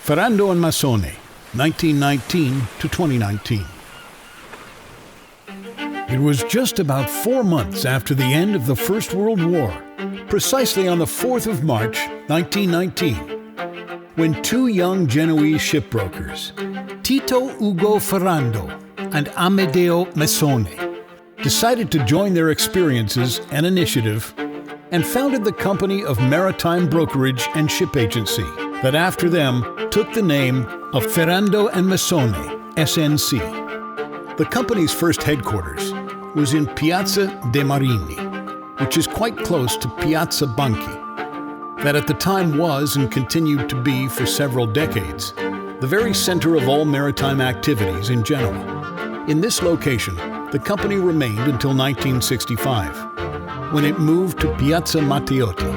Ferrando Massone, 1919 to 2019. It was just about 4 months after the end of the First World War, precisely on the 4th of March, 1919, when two young Genoese shipbrokers, Tito Ugo Ferrando and Amedeo Massone, decided to join their experiences and initiative and founded the Company of Maritime Brokerage and Ship Agency that after them took the name of Ferrando and Massone, SNC. The company's first headquarters was in Piazza de Marini, which is quite close to Piazza Banchi, that at the time was and continued to be for several decades the very center of all maritime activities in Genoa. In this location, the company remained until 1965, when it moved to Piazza Matteotti,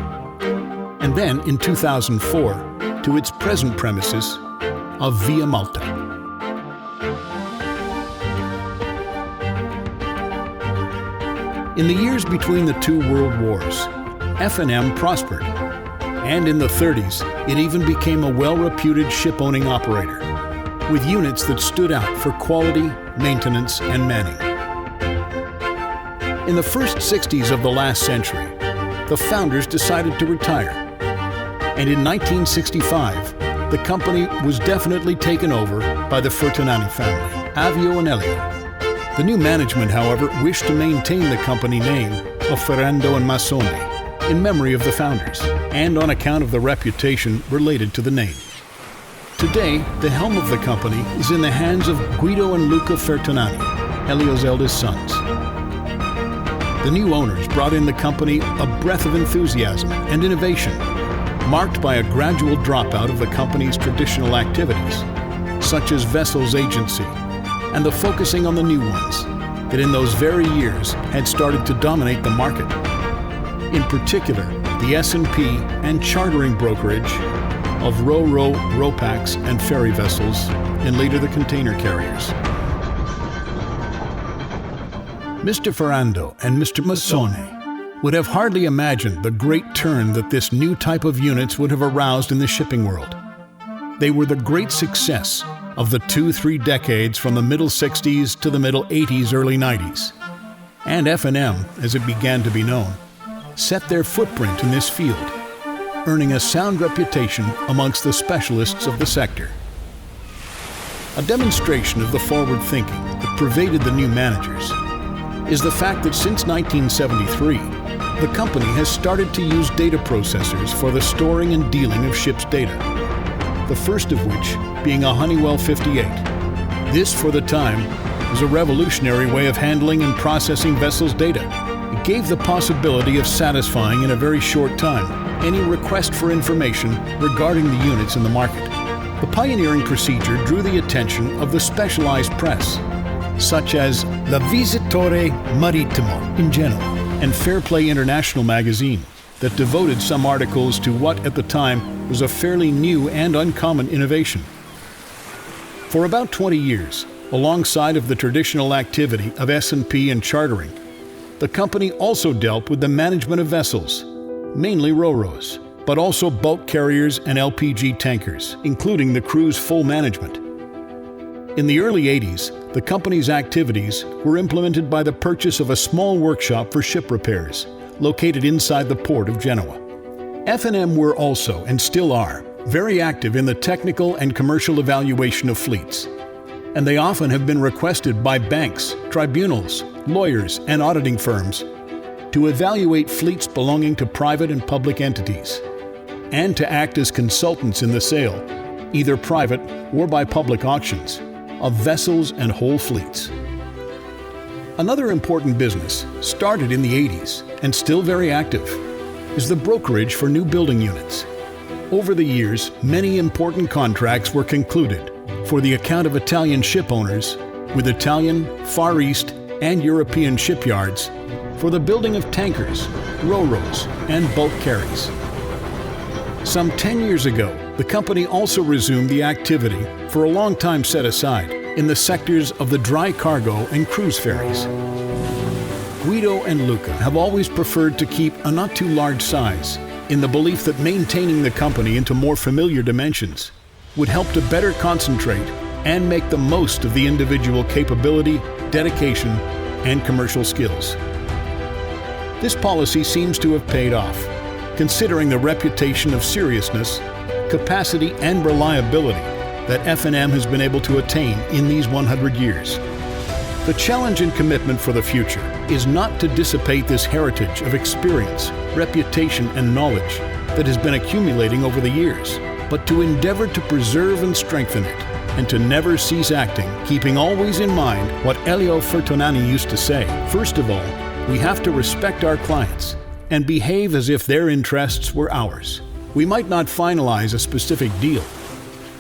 and then in 2004 to its present premises of Via Malta. In the years between the two world wars, F&M prospered, and in the 30s, it even became a well-reputed ship-owning operator, with units that stood out for quality, maintenance, and manning. In the first 60s of the last century, the founders decided to retire, and in 1965, the company was definitely taken over by the Fertonani family, Avio and Elio. The new management, however, wished to maintain the company name of Ferrando and Massone in memory of the founders, and on account of the reputation related to the name. Today, the helm of the company is in the hands of Guido and Luca Fertonani, Elio's eldest sons. The new owners brought in the company a breath of enthusiasm and innovation, marked by a gradual dropout of the company's traditional activities, such as vessels agency, and the focusing on the new ones that in those very years had started to dominate the market. In particular, the S&P and chartering brokerage of ro-ro, ropacks, and ferry vessels, and later the container carriers. Mr. Ferrando and Mr. Massone would have hardly imagined the great turn that this new type of units would have aroused in the shipping world. They were the great success of the 2-3 decades from the middle 60s to the middle 80s, early 90s. And F&M, as it began to be known, set their footprint in this field, earning a sound reputation amongst the specialists of the sector. A demonstration of the forward thinking that pervaded the new managers is the fact that since 1973, the company has started to use data processors for the storing and dealing of ships' data, the first of which being a Honeywell 58. This, for the time, was a revolutionary way of handling and processing vessels' data. It gave the possibility of satisfying in a very short time any request for information regarding the units in the market. The pioneering procedure drew the attention of the specialized press, such as La Visitore Marittimo in Genoa and Fair Play International magazine, that devoted some articles to what at the time was a fairly new and uncommon innovation. For about 20 years, alongside of the traditional activity of S&P and chartering, the company also dealt with the management of vessels, mainly ro-ros, but also bulk carriers and LPG tankers, including the crew's full management. In the early 80s, the company's activities were implemented by the purchase of a small workshop for ship repairs, located inside the port of Genoa. F&M were also, and still are, very active in the technical and commercial evaluation of fleets, and they often have been requested by banks, tribunals, lawyers, and auditing firms to evaluate fleets belonging to private and public entities, and to act as consultants in the sale, either private or by public auctions, of vessels and whole fleets. Another important business, started in the 80s and still very active, is the brokerage for new building units. Over the years, many important contracts were concluded for the account of Italian ship owners with Italian, Far East, and European shipyards for the building of tankers, ro-ros, and bulk carries. Some 10 years ago, the company also resumed the activity for a long time set aside in the sectors of the dry cargo and cruise ferries. Guido and Luca have always preferred to keep a not too large size, in the belief that maintaining the company into more familiar dimensions would help to better concentrate and make the most of the individual capability, dedication, and commercial skills. This policy seems to have paid off, considering the reputation of seriousness, capacity, and reliability that F&M has been able to attain in these 100 years. The challenge and commitment for the future is not to dissipate this heritage of experience, reputation, and knowledge that has been accumulating over the years, but to endeavor to preserve and strengthen it, and to never cease acting, keeping always in mind what Elio Fertonani used to say. First of all, we have to respect our clients and behave as if their interests were ours. We might not finalize a specific deal,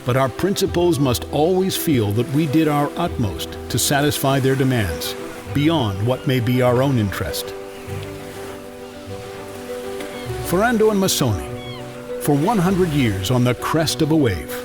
but our principals must always feel that we did our utmost to satisfy their demands, beyond what may be our own interest. Ferrando and Massone, for 100 years on the crest of a wave.